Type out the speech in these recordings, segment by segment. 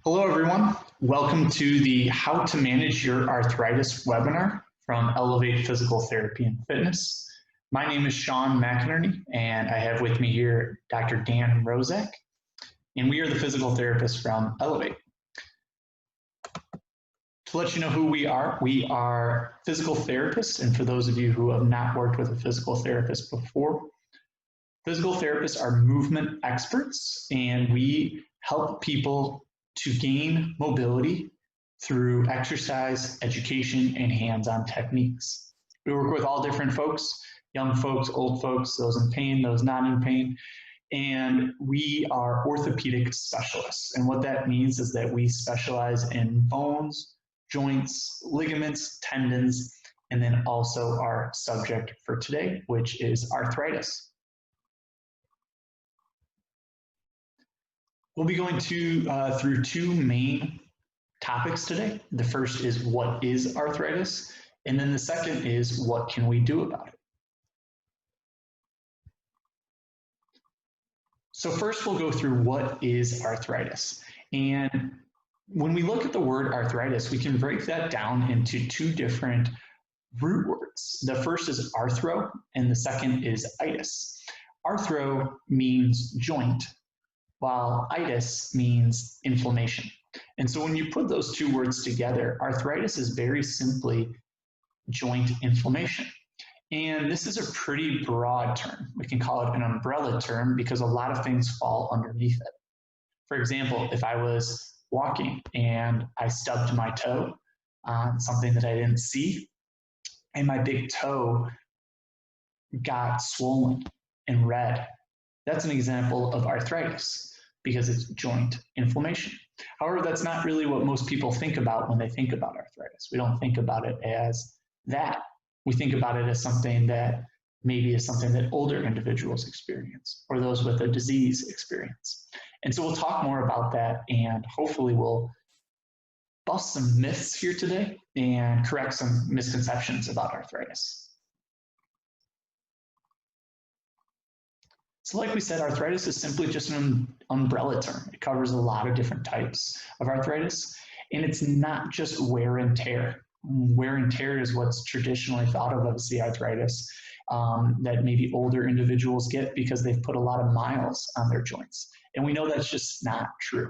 Hello, everyone. Welcome to the How to Manage Your Arthritis webinar from Elevate Physical Therapy and Fitness. My name is Sean McInerney, and I have with me here Dr. Dan Rozak, and we are the physical therapists from Elevate. To let you know who we are physical therapists, and for those of you who have not worked with a physical therapist before, physical therapists are movement experts, and we help people to gain mobility through exercise, education, and hands-on techniques. We work with all different folks, young folks, old folks, those in pain, those not in pain, and we are orthopedic specialists. And what that means is that we specialize in bones, joints, ligaments, tendons, and then also our subject for today, which is arthritis. We'll be going through two main topics today. The first is what is arthritis, and then the second is what can we do about it. So first we'll go through what is arthritis. And when we look at the word arthritis, we can break that down into two different root words. The first is arthro, and the second is itis. Arthro means joint, while itis means inflammation. And so when you put those two words together, arthritis is very simply joint inflammation. And this is a pretty broad term. We can call it an umbrella term because a lot of things fall underneath it. For example, if I was walking and I stubbed my toe on something that I didn't see, and my big toe got swollen and red, that's an example of arthritis, because it's joint inflammation. However, that's not really what most people think about when they think about arthritis. We don't think about it as that. We think about it as something that maybe is something that older individuals experience or those with a disease experience. And so we'll talk more about that, and hopefully we'll bust some myths here today and correct some misconceptions about arthritis. So like we said, arthritis is simply just an umbrella term. It covers a lot of different types of arthritis, and it's not just wear and tear. Wear and tear is what's traditionally thought of as the arthritis that maybe older individuals get because they've put a lot of miles on their joints. And we know that's just not true,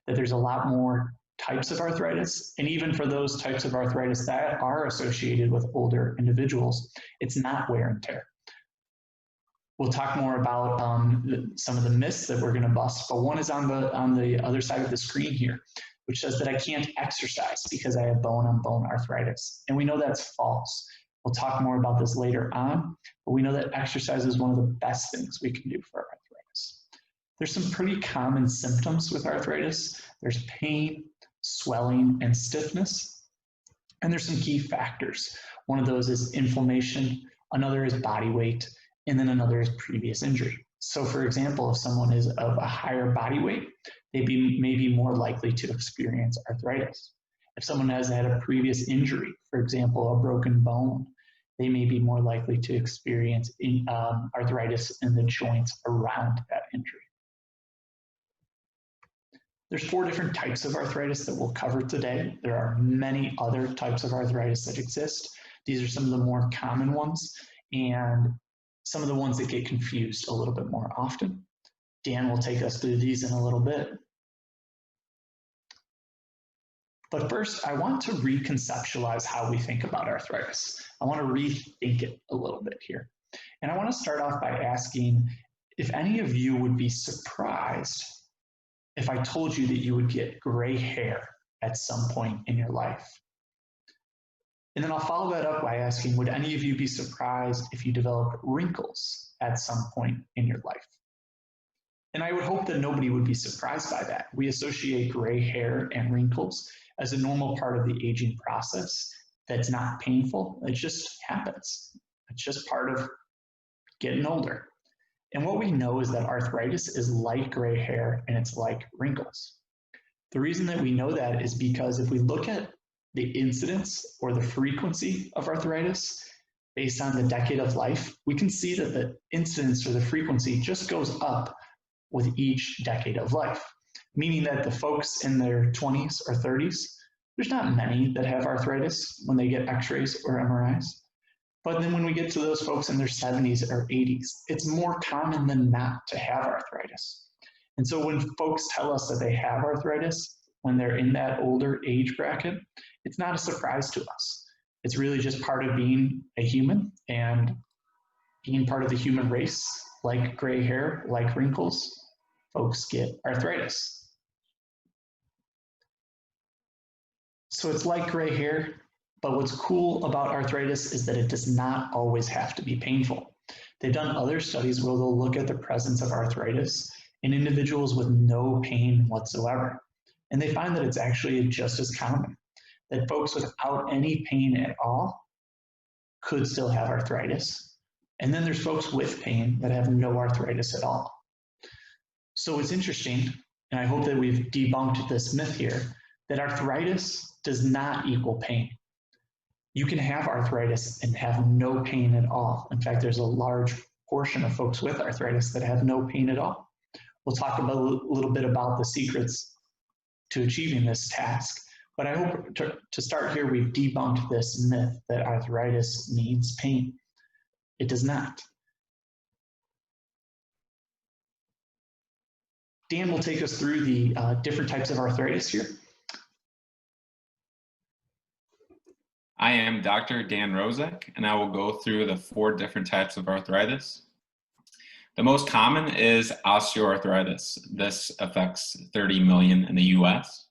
that there's a lot more types of arthritis, and even for those types of arthritis that are associated with older individuals, it's not wear and tear. We'll talk more about some of the myths that we're going to bust, but one is on the other side of the screen here, which says that I can't exercise because I have bone-on-bone arthritis. And we know that's false. We'll talk more about this later on, but we know that exercise is one of the best things we can do for arthritis. There's some pretty common symptoms with arthritis. There's pain, swelling, and stiffness. And there's some key factors. One of those is inflammation, another is body weight, and then another is previous injury. So for example, if someone is of a higher body weight, they may be more likely to experience arthritis. If someone has had a previous injury, for example, a broken bone, they may be more likely to experience arthritis in the joints around that injury. There's 4 different types of arthritis that we'll cover today. There are many other types of arthritis that exist. These are some of the more common ones, and some of the ones that get confused a little bit more often. Dan will take us through these in a little bit. But first, I want to reconceptualize how we think about arthritis. I want to rethink it a little bit here. And I want to start off by asking if any of you would be surprised if I told you that you would get gray hair at some point in your life. And then I'll follow that up by asking, would any of you be surprised if you develop wrinkles at some point in your life? And I would hope that nobody would be surprised by that. We associate gray hair and wrinkles as a normal part of the aging process that's not painful. It just happens. It's just part of getting older. And what we know is that arthritis is like gray hair and it's like wrinkles. The reason that we know that is because if we look at the incidence or the frequency of arthritis based on the decade of life, we can see that the incidence or the frequency just goes up with each decade of life. meaning that the folks in their 20s or 30s, there's not many that have arthritis when they get x-rays or MRIs. But then when we get to those folks in their 70s or 80s, it's more common than not to have arthritis. And so when folks tell us that they have arthritis when they're in that older age bracket, it's not a surprise to us. It's really just part of being a human and being part of the human race. Like gray hair, like wrinkles, folks get arthritis. So it's like gray hair, but what's cool about arthritis is that it does not always have to be painful. They've done other studies where they'll look at the presence of arthritis in individuals with no pain whatsoever. And they find that it's actually just as common, that folks without any pain at all could still have arthritis. And then there's folks with pain that have no arthritis at all. So it's interesting, and I hope that we've debunked this myth here, that arthritis does not equal pain. You can have arthritis and have no pain at all. In fact, there's a large portion of folks with arthritis that have no pain at all. We'll talk about a little bit about the secrets to achieving this task, but I hope to start here, we've debunked this myth that arthritis means pain. It does not. Dan will take us through the different types of arthritis here. I am Dr. Dan Rozek, and I will go through the 4 different types of arthritis. The most common is osteoarthritis. This affects 30 million in the US.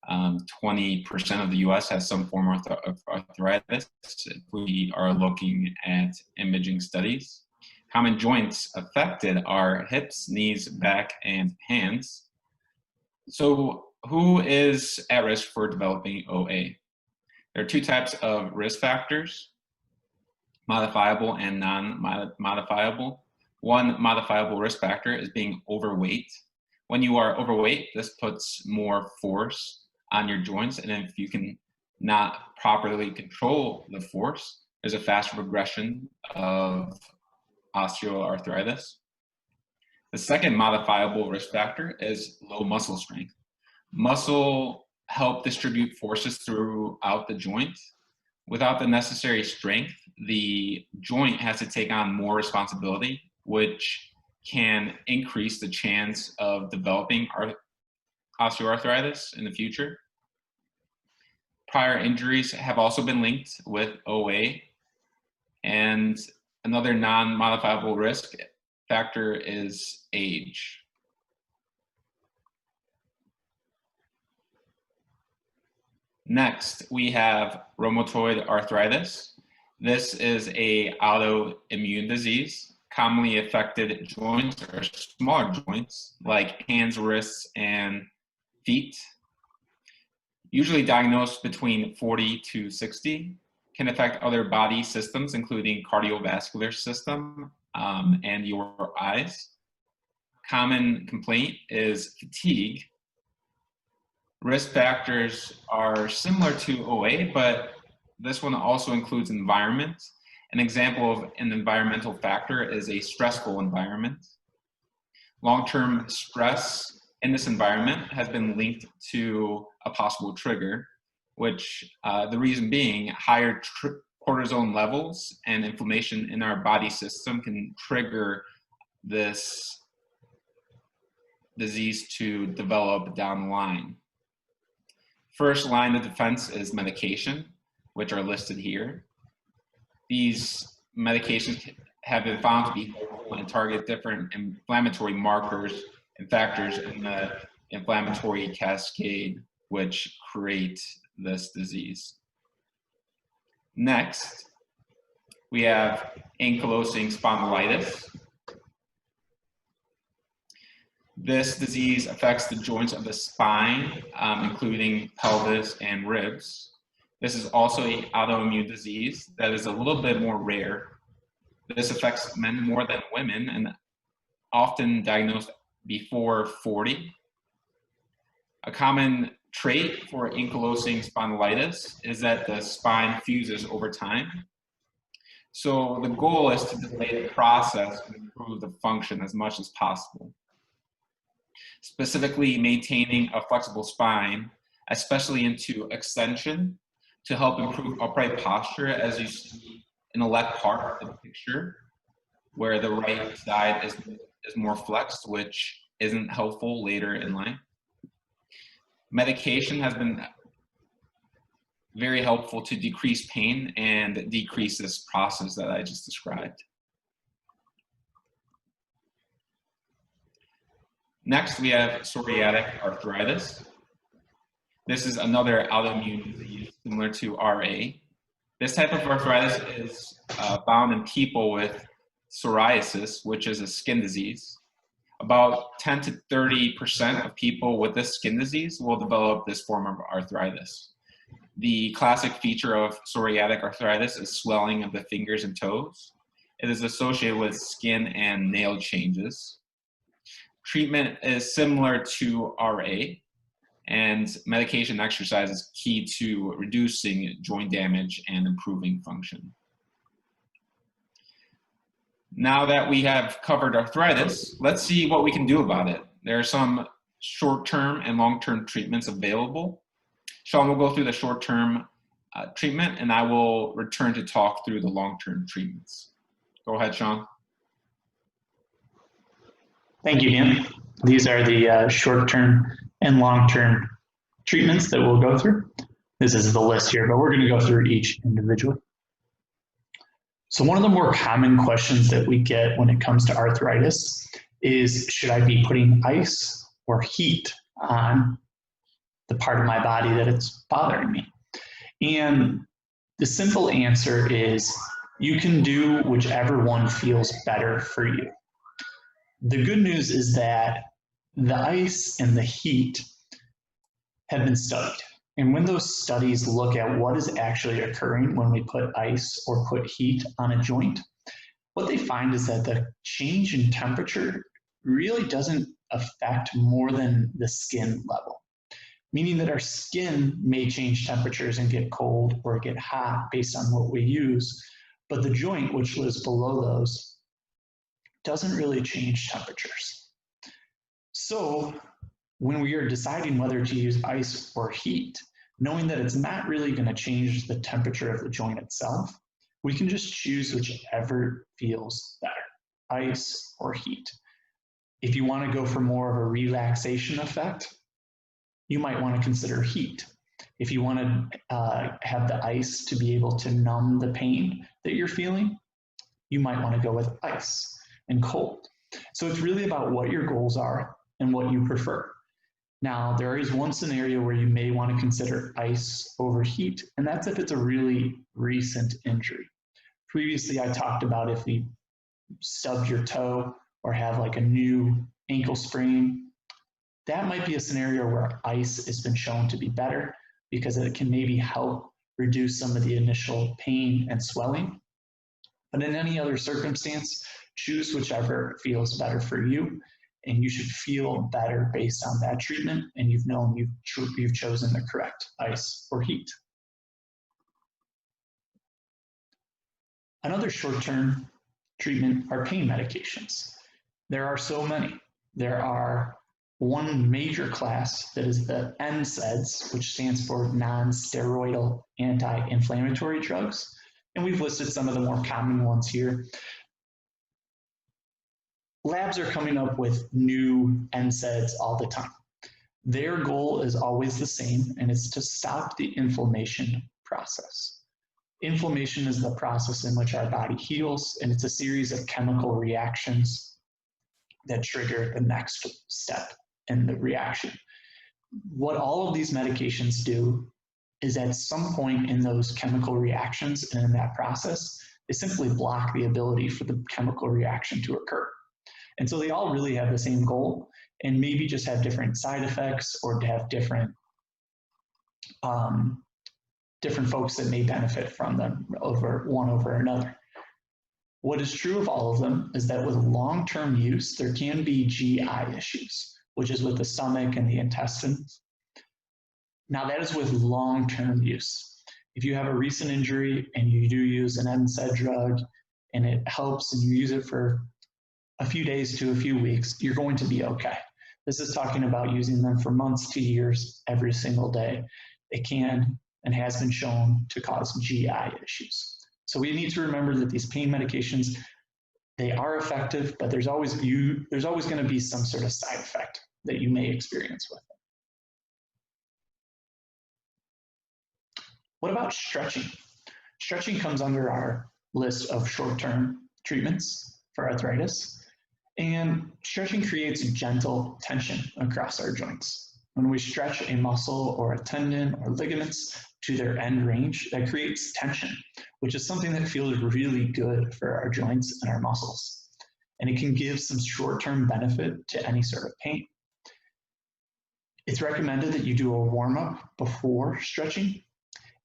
20% of the US has some form of arthritis if we are looking at imaging studies. Common joints affected are hips, knees, back, and hands. So who is at risk for developing OA? There are 2 types of risk factors, modifiable and non-modifiable. One modifiable risk factor is being overweight. When you are overweight, this puts more force on your joints, and if you can not properly control the force, there's a fast progression of osteoarthritis. The second modifiable risk factor is low muscle strength. Muscle help distribute forces throughout the joint. Without the necessary strength, the joint has to take on more responsibility, which can increase the chance of developing osteoarthritis in the future. Prior injuries have also been linked with OA, and another non-modifiable risk factor is age. Next, we have rheumatoid arthritis. This is an autoimmune disease. Commonly affected joints are smaller joints like hands, wrists, and feet. Usually diagnosed between 40 to 60, can affect other body systems, including cardiovascular system and your eyes. Common complaint is fatigue. Risk factors are similar to OA, but this one also includes environment. An example of an environmental factor is a stressful environment. Long-term stress in this environment has been linked to a possible trigger, which the reason being higher cortisol levels and inflammation in our body system can trigger this disease to develop down the line. First line of defense is medication, which are listed here. These medications have been found to be helpful and target different inflammatory markers and factors in the inflammatory cascade, which create this disease. Next, we have ankylosing spondylitis. This disease affects the joints of the spine, including pelvis and ribs. This is also an autoimmune disease that is a little bit more rare. This affects men more than women and often diagnosed before 40. A common trait for ankylosing spondylitis is that the spine fuses over time. So the goal is to delay the process and improve the function as much as possible. specifically maintaining a flexible spine, especially into extension, to help improve upright posture, as you see in the left part of the picture, where the right side is more flexed, which isn't helpful later in life. Medication has been very helpful to decrease pain and decrease this process that I just described. Next, we have psoriatic arthritis. This is another autoimmune disease similar to RA. This type of arthritis is found in people with psoriasis, which is a skin disease. About 10 to 30% of people with this skin disease will develop this form of arthritis. The classic feature of psoriatic arthritis is swelling of the fingers and toes. It is associated with skin and nail changes. Treatment is similar to RA, and medication and exercise is key to reducing joint damage and improving function. Now that we have covered arthritis, let's see what we can do about it. There are some short-term and long-term treatments available. Sean will go through the short-term treatment, and I will return to talk through the long-term treatments. Go ahead, Sean. Thank you, Dan. These are the short-term and long-term treatments that we'll go through. This is the list here, but we're going to go through each individually. So one of the more common questions that we get when it comes to arthritis is, should I be putting ice or heat on the part of my body that it's bothering me? And the simple answer is, you can do whichever one feels better for you. The good news is that the ice and the heat have been studied. And when those studies look at what is actually occurring when we put ice or put heat on a joint, what they find is that the change in temperature really doesn't affect more than the skin level, meaning that our skin may change temperatures and get cold or get hot based on what we use, but the joint, which lives below those, doesn't really change temperatures. So when we are deciding whether to use ice or heat, knowing that it's not really going to change the temperature of the joint itself, we can just choose whichever feels better, ice or heat. If you want to go for more of a relaxation effect, you might want to consider heat. If you want to have the ice to be able to numb the pain that you're feeling, you might want to go with ice and cold. So it's really about what your goals are and what you prefer. Now, there is one scenario where you may want to consider ice over heat, and that's if it's a really recent injury. Previously, I talked about if you stubbed your toe or have like a new ankle sprain, that might be a scenario where ice has been shown to be better because it can maybe help reduce some of the initial pain and swelling. But in any other circumstance, choose whichever feels better for you, and you should feel better based on that treatment, and you've known you've chosen the correct ice or heat. Another short-term treatment are pain medications. There are so many. There are one major class that is the NSAIDs, which stands for non-steroidal anti-inflammatory drugs, and we've listed some of the more common ones here. Labs are coming up with new NSAIDs all the time. Their goal is always the same, and it's to stop the inflammation process. Inflammation is the process in which our body heals, and it's a series of chemical reactions that trigger the next step in the reaction. What all of these medications do is at some point in those chemical reactions and in that process, they simply block the ability for the chemical reaction to occur. And so they all really have the same goal, and maybe just have different side effects or to have different folks that may benefit from them over another. What is true of all of them is that with long-term use, there can be GI issues, which is with the stomach and the intestines. Now that is with long-term use. If you have a recent injury and you do use an NSAID drug and it helps and you use it for a few days to a few weeks, you're going to be okay. This is talking about using them for months to years every single day. It can and has been shown to cause GI issues. So we need to remember that these pain medications, they are effective, but there's always going to be some sort of side effect that you may experience with them. What about stretching? Stretching comes under our list of short-term treatments for arthritis, and stretching creates gentle tension across our joints. When we stretch a muscle or a tendon or ligaments to their end range, that creates tension, which is something that feels really good for our joints and our muscles. And it can give some short-term benefit to any sort of pain. It's recommended that you do a warm-up before stretching.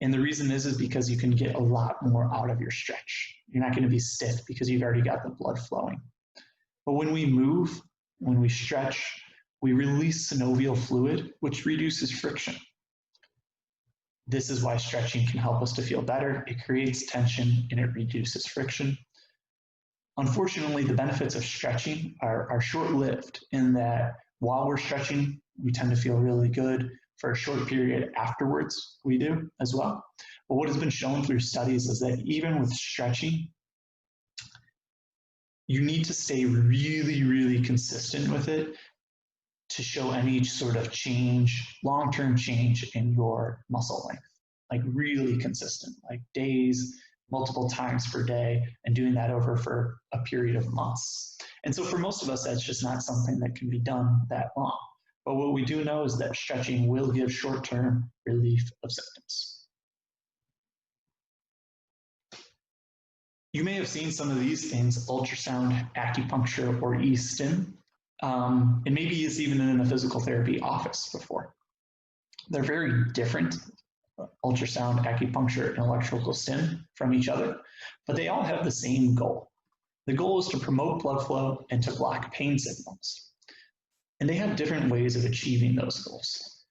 And the reason is because you can get a lot more out of your stretch. You're not going to be stiff because you've already got the blood flowing. But when we move, when we stretch, we release synovial fluid, which reduces friction. This is why stretching can help us to feel better. It creates tension and it reduces friction. Unfortunately, the benefits of stretching are short-lived in that while we're stretching, we tend to feel really good. For a short period afterwards, we do as well. But what has been shown through studies is that even with stretching, you need to stay really, really consistent with it to show any sort of change, long-term change in your muscle length. Like really consistent, like days, multiple times per day, and doing that over for a period of months. And so for most of us, that's just not something that can be done that long. But what we do know is that stretching will give short-term relief of symptoms. You may have seen some of these things, ultrasound, acupuncture, or e-stim, and maybe it's even in a physical therapy office before. They're very different, ultrasound, acupuncture, and electrical stim from each other, but they all have the same goal. The goal is to promote blood flow and to block pain signals. And they have different ways of achieving those goals.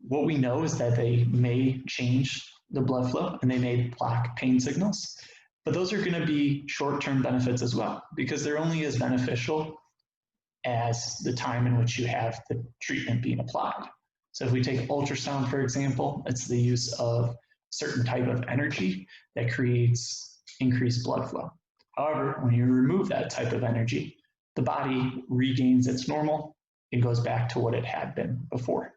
What we know is that they may change the blood flow and they may block pain signals, but those are going to be short-term benefits as well, because they're only as beneficial as the time in which you have the treatment being applied. So if we take ultrasound, for example, it's the use of a certain type of energy that creates increased blood flow. However, when you remove that type of energy, the body regains its normal and goes back to what it had been before.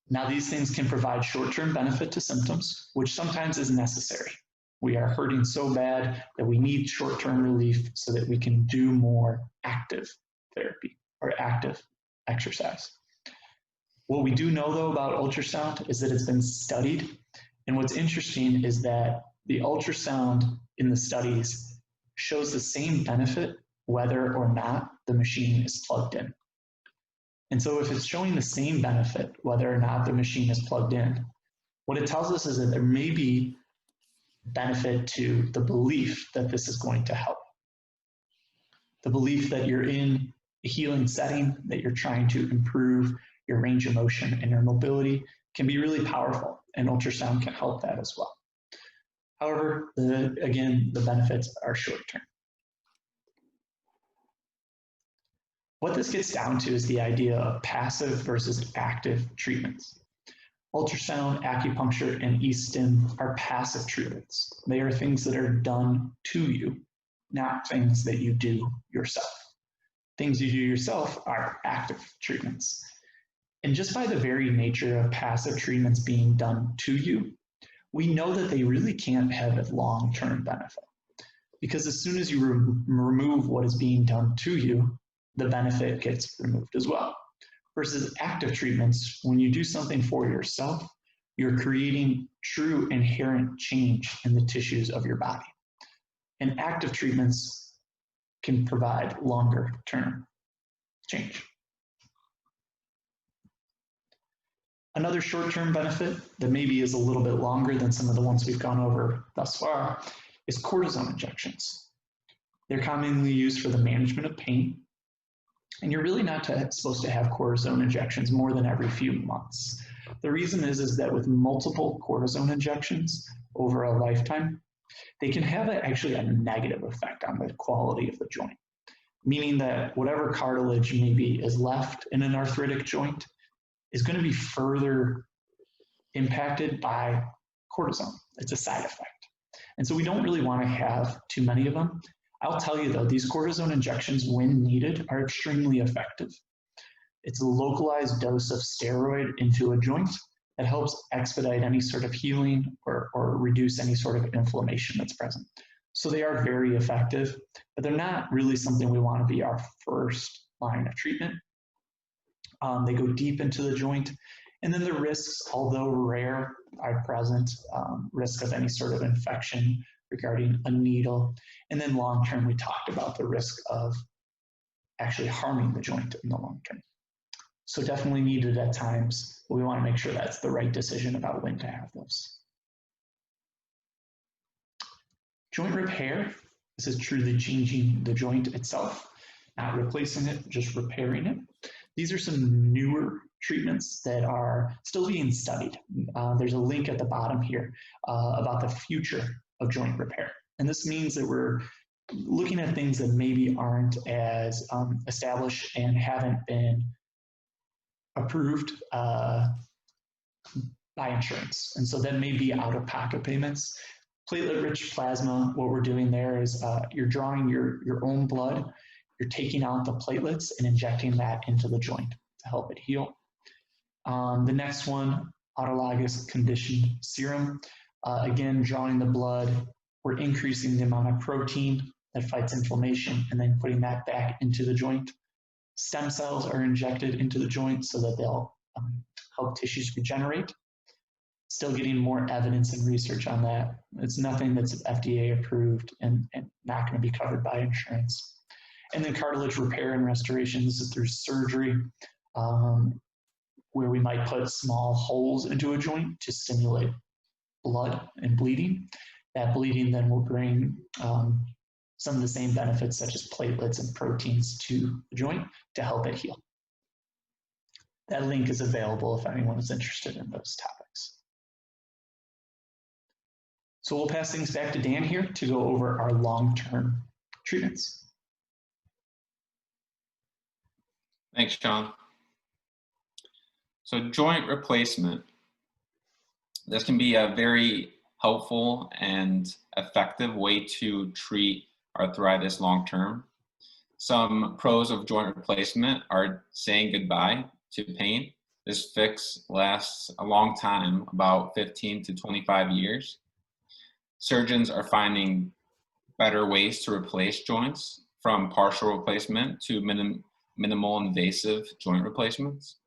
Now, these things can provide short-term benefit to symptoms, which sometimes is necessary. We are hurting so bad that we need short-term relief so that we can do more active therapy or active exercise. What we do know, though, about ultrasound is that it's been studied. And what's interesting is that the ultrasound in the studies shows the same benefit whether or not the machine is plugged in. And so if it's showing the same benefit whether or not the machine is plugged in, what it tells us is that there may be benefit to the belief that this is going to help. The belief that you're in a healing setting, that you're trying to improve your range of motion and your mobility can be really powerful, and ultrasound can help that as well. However, again, the benefits are short-term. What this gets down to is the idea of passive versus active treatments. Ultrasound, acupuncture, and e-stim are passive treatments. They are things that are done to you, not things that you do yourself. Things you do yourself are active treatments. And just by the very nature of passive treatments being done to you, we know that they really can't have a long-term benefit. Because as soon as you remove what is being done to you, the benefit gets removed as well. Versus active treatments, when you do something for yourself, you're creating true inherent change in the tissues of your body. And active treatments can provide longer term change. Another short-term benefit that maybe is a little bit longer than some of the ones we've gone over thus far is cortisone injections. They're commonly used for the management of pain. And you're really not supposed to have cortisone injections more than every few months. The reason is that with multiple cortisone injections over a lifetime, they can have actually a negative effect on the quality of the joint. meaning that whatever cartilage maybe is left in an arthritic joint is going to be further impacted by cortisone. It's a side effect. And so we don't really want to have too many of them. I'll tell you though, these cortisone injections, when needed, are extremely effective. It's a localized dose of steroid into a joint that helps expedite any sort of healing or reduce any sort of inflammation that's present. So they are very effective, but they're not really something we want to be our first line of treatment. They go deep into the joint. And then the risks, although rare, are present. Risk of any sort of infection regarding a needle. And then long-term, we talked about the risk of actually harming the joint in the long term. So definitely needed at times, but we want to make sure that's the right decision about when to have those. Joint repair, this is truly changing the joint itself, not replacing it, just repairing it. These are some newer treatments that are still being studied. There's a link at the bottom here about the future of joint repair. And this means that we're looking at things that maybe aren't as established and haven't been approved by insurance. And so that may be out-of-pocket payments. Platelet-rich plasma, what we're doing there is you're drawing your own blood, you're taking out the platelets and injecting that into the joint to help it heal. The next one, autologous conditioned serum. Again, drawing the blood, we're increasing the amount of protein that fights inflammation and then putting that back into the joint. Stem cells are injected into the joint so that they'll help tissues regenerate. Still getting more evidence and research on that. It's nothing that's FDA approved and not going to be covered by insurance. And then cartilage repair and restoration. This is through surgery, where we might put small holes into a joint to stimulate blood and bleeding. That bleeding then will bring some of the same benefits such as platelets and proteins to the joint to help it heal. That link is available if anyone is interested in those topics. So we'll pass things back to Dan here to go over our long-term treatments. Thanks, Sean. So joint replacement. This can be a very helpful and effective way to treat arthritis long-term. Some pros of joint replacement are saying goodbye to pain. This fix lasts a long time, about 15 to 25 years. Surgeons are finding better ways to replace joints, from partial replacement to minimal invasive joint replacements.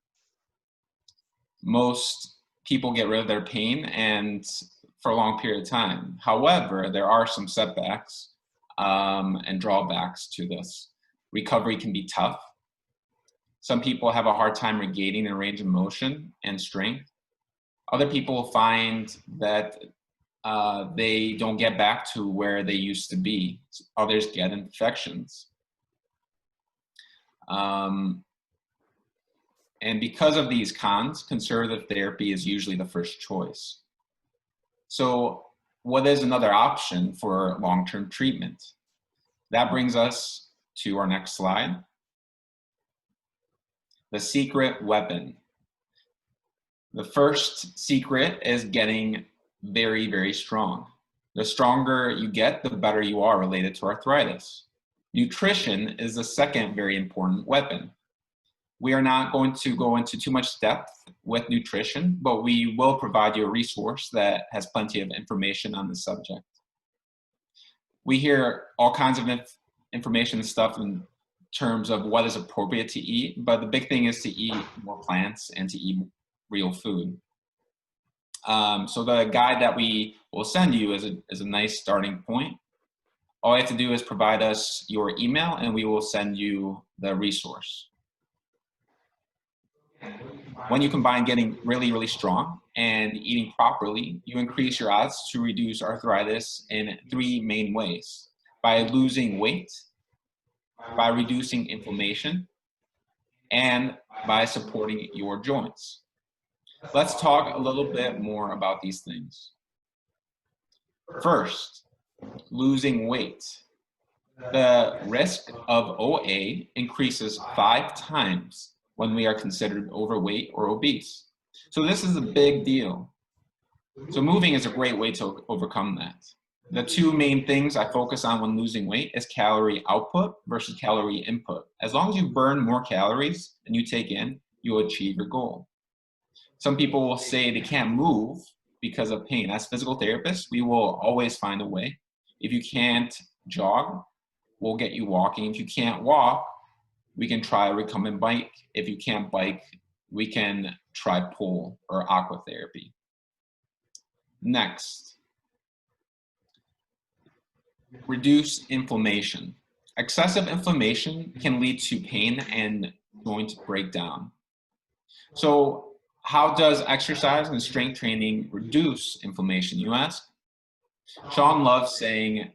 Most people get rid of their pain and for a long period of time. However, there are some setbacks and drawbacks to this. Recovery can be tough. Some people have a hard time regaining their range of motion and strength. Other people find that they don't get back to where they used to be. Others get infections. And because of these cons, conservative therapy is usually the first choice. So what is another option for long-term treatment? That brings us to our next slide. The secret weapon. The first secret is getting very, very strong. The stronger you get, the better you are related to arthritis. Nutrition is the second very important weapon. We are not going to go into too much depth with nutrition, but we will provide you a resource that has plenty of information on the subject. We hear all kinds of information and stuff in terms of what is appropriate to eat, but the big thing is to eat more plants and to eat real food. So the guide that we will send you is a nice starting point. All you have to do is provide us your email and we will send you the resource. When you combine getting really, really strong and eating properly, you increase your odds to reduce arthritis in 3 main ways: by losing weight, by reducing inflammation, and by supporting your joints. Let's talk a little bit more about these things. First, losing weight. The risk of OA increases 5 times when we are considered overweight or obese. So this is a big deal. So moving is a great way to overcome that. The two main things I focus on when losing weight is calorie output versus calorie input. As long as you burn more calories than you take in, you'll achieve your goal. Some people will say they can't move because of pain. As physical therapists, we will always find a way. If you can't jog, we'll get you walking. If you can't walk, we can try a recumbent bike. If you can't bike, we can try pull or aqua therapy. Next, reduce inflammation. Excessive inflammation can lead to pain and joint breakdown. So how does exercise and strength training reduce inflammation, you ask? Sean loves saying,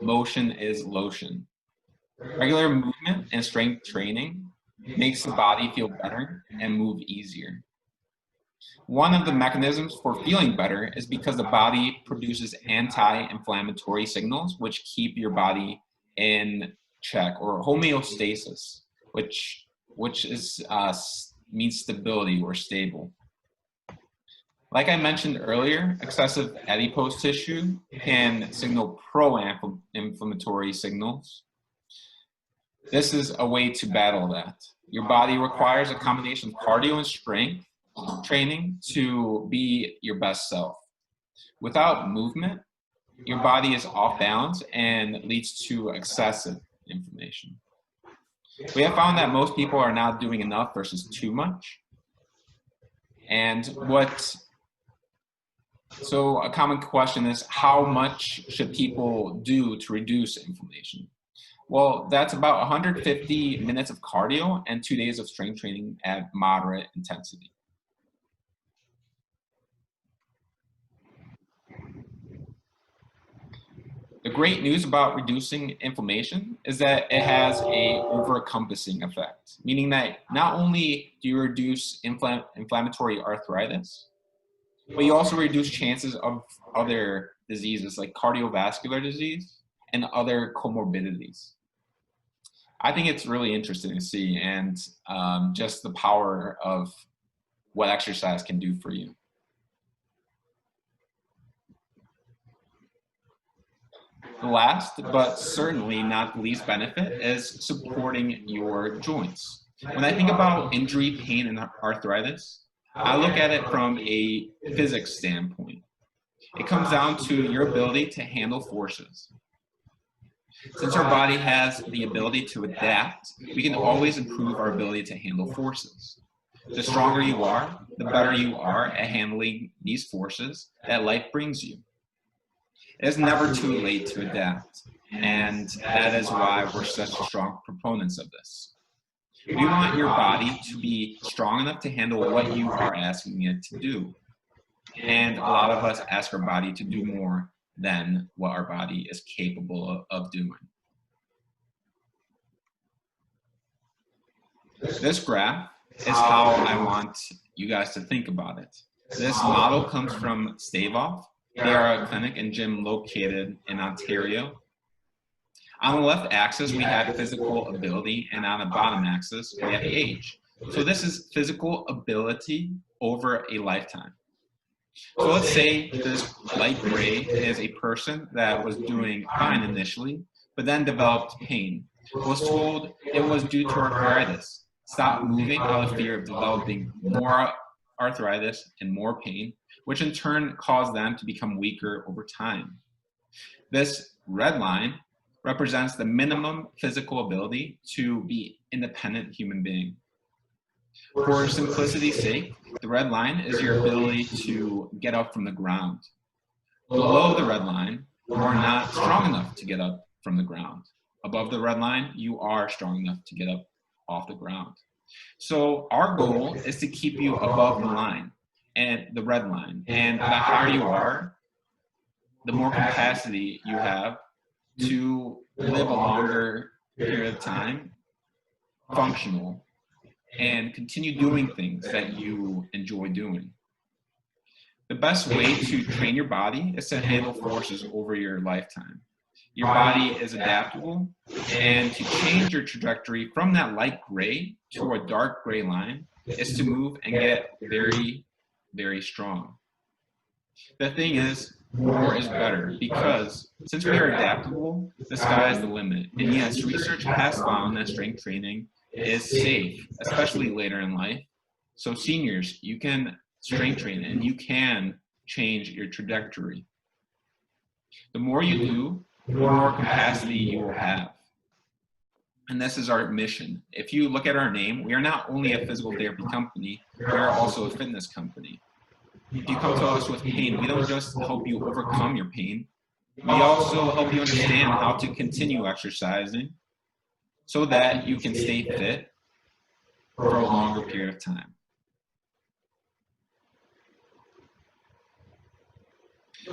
motion is lotion. Regular movement and strength training makes the body feel better and move easier. One of the mechanisms for feeling better is because the body produces anti-inflammatory signals which keep your body in check, or homeostasis, which is means stability or stable. Like I mentioned earlier, excessive adipose tissue can signal pro-inflammatory signals. This is a way to battle that. Your body requires a combination of cardio and strength training to be your best self. Without movement, your body is off balance and leads to excessive inflammation. We have found that most people are not doing enough versus too much. And so a common question is, how much should people do to reduce inflammation? Well, that's about 150 minutes of cardio and 2 days of strength training at moderate intensity. The great news about reducing inflammation is that it has a over-encompassing effect, meaning that not only do you reduce inflammatory arthritis, but you also reduce chances of other diseases like cardiovascular disease and other comorbidities. I think it's really interesting to see, and just the power of what exercise can do for you. The last, but certainly not the least benefit, is supporting your joints. When I think about injury, pain, and arthritis, I look at it from a physics standpoint. It comes down to your ability to handle forces. Since our body has the ability to adapt, we can always improve our ability to handle forces. The stronger you are, the better you are at handling these forces that life brings you. It is never too late to adapt, and that is why we're such strong proponents of this. We want your body to be strong enough to handle what you are asking it to do. And a lot of us ask our body to do more than what our body is capable of doing. This graph is how I want you guys to think about it. This model comes from Stavoff. They are a clinic and gym located in Ontario. On the left axis, we have physical ability, and on the bottom axis, we have age. So this is physical ability over a lifetime. So let's say this light gray is a person that was doing fine initially, but then developed pain. Was told it was due to arthritis. Stopped moving out of fear of developing more arthritis and more pain, which in turn caused them to become weaker over time. This red line represents the minimum physical ability to be independent human being. For simplicity's sake, the red line is your ability to get up from the ground. Below the red line, you are not strong enough to get up from the ground. Above the red line, you are strong enough to get up off the ground. So our goal is to keep you above the line, and the red line. And the higher you are, the more capacity you have to live a longer period of time, functional, and continue doing things that you enjoy doing. The best way to train your body is to handle forces over your lifetime. Your body is adaptable, and to change your trajectory from that light gray to a dark gray line is to move and get very, very strong. The thing is, more is better, because since we are adaptable, the sky is the limit. And yes, research has found that strength training is safe, especially later in life. So seniors, you can strength train and you can change your trajectory. The more you do, the more capacity you will have. And this is our mission. If you look at our name, we are not only a physical therapy company, we are also a fitness company. If you come to us with pain, we don't just help you overcome your pain. We also help you understand how to continue exercising so that you can stay fit for a longer period of time.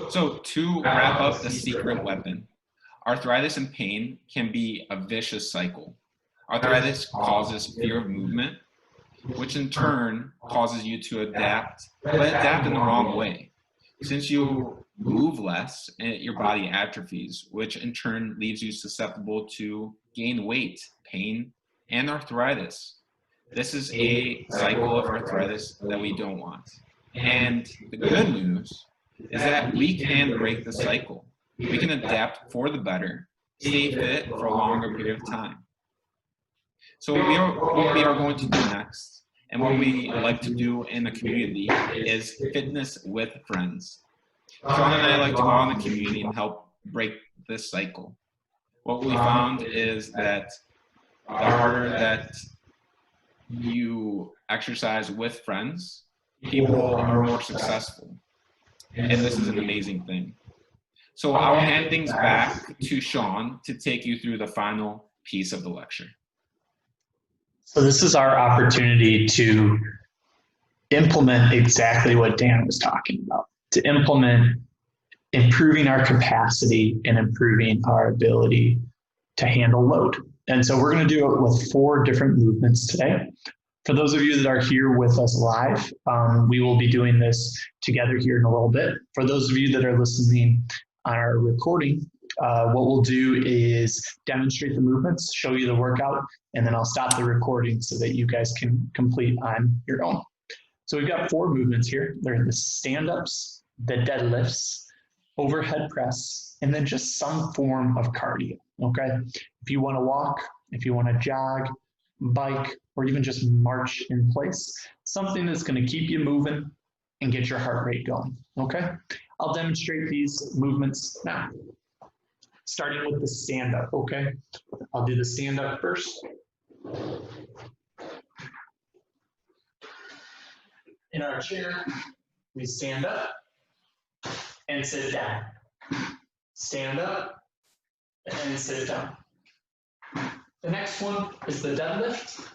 So to wrap up the secret weapon, arthritis and pain can be a vicious cycle. Arthritis causes fear of movement, which in turn causes you to adapt, but adapt in the wrong way. Since you move less, your body atrophies, which in turn leaves you susceptible to gain weight, pain, and arthritis. This is a cycle of arthritis that we don't want. And the good news is that we can break the cycle. We can adapt for the better, stay fit for a longer period of time. So what we are going to do next, and what we like to do in the community, is fitness with friends. Sean and I like to go out in the community and help break this cycle. What we found is that the harder that you exercise with friends, people are more successful. And this is an amazing thing. So I'll hand things back to Sean to take you through the final piece of the lecture. So this is our opportunity to implement exactly what Dan was talking about, to implement improving our capacity and improving our ability to handle load. And so we're going to do it with 4 different movements today. For those of you that are here with us live, we will be doing this together here in a little bit. For those of you that are listening on our recording, what we'll do is demonstrate the movements, show you the workout, and then I'll stop the recording so that you guys can complete on your own. So we've got 4 movements here. They're the stand-ups, the deadlifts, overhead press, and then just some form of cardio, okay? If you wanna walk, if you wanna jog, bike, or even just march in place, something that's gonna keep you moving and get your heart rate going, okay? I'll demonstrate these movements now. Starting with the stand-up, okay? I'll do the stand-up first. In our chair, we stand up and sit down. Stand up and sit down. The next one is the deadlift.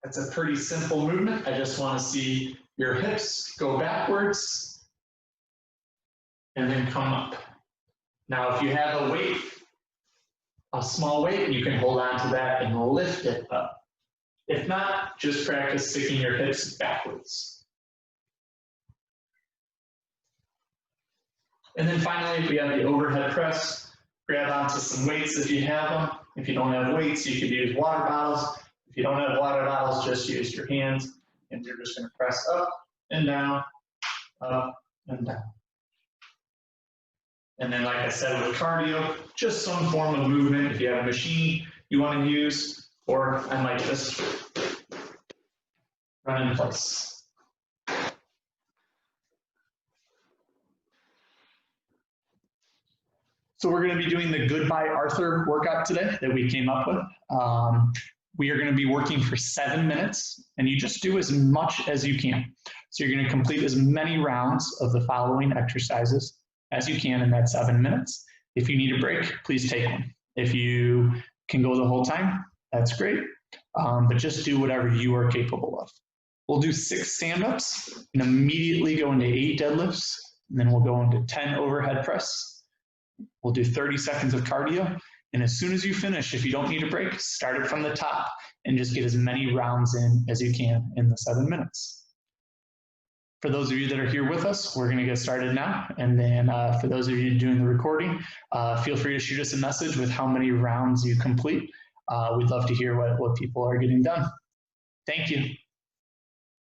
That's a pretty simple movement. I just want to see your hips go backwards and then come up. Now, if you have a weight, a small weight, you can hold on to that and lift it up. If not, just practice sticking your hips backwards. And then finally, we have the overhead press. Grab onto some weights if you have them. If you don't have weights, you could use water bottles. If you don't have water bottles, just use your hands. And you're just going to press up and down, up and down. And then, like I said, with cardio, just some form of movement. If you have a machine you want to use, or I might just run in place. So we're going to be doing the Goodbye Arthur workout today that we came up with. We are going to be working for 7 minutes, and you just do as much as you can. So you're going to complete as many rounds of the following exercises as you can in that 7 minutes. If you need a break, please take one. If you can go the whole time, that's great. But just do whatever you are capable of. We'll do 6 stand-ups and immediately go into 8 deadlifts, and then we'll go into 10 overhead press. We'll do 30 seconds of cardio, and as soon as you finish, if you don't need a break, start it from the top and just get as many rounds in as you can in the 7 minutes. For those of you that are here with us, we're going to get started now. And then for those of you doing the recording, feel free to shoot us a message with how many rounds you complete. We'd love to hear what people are getting done. Thank you.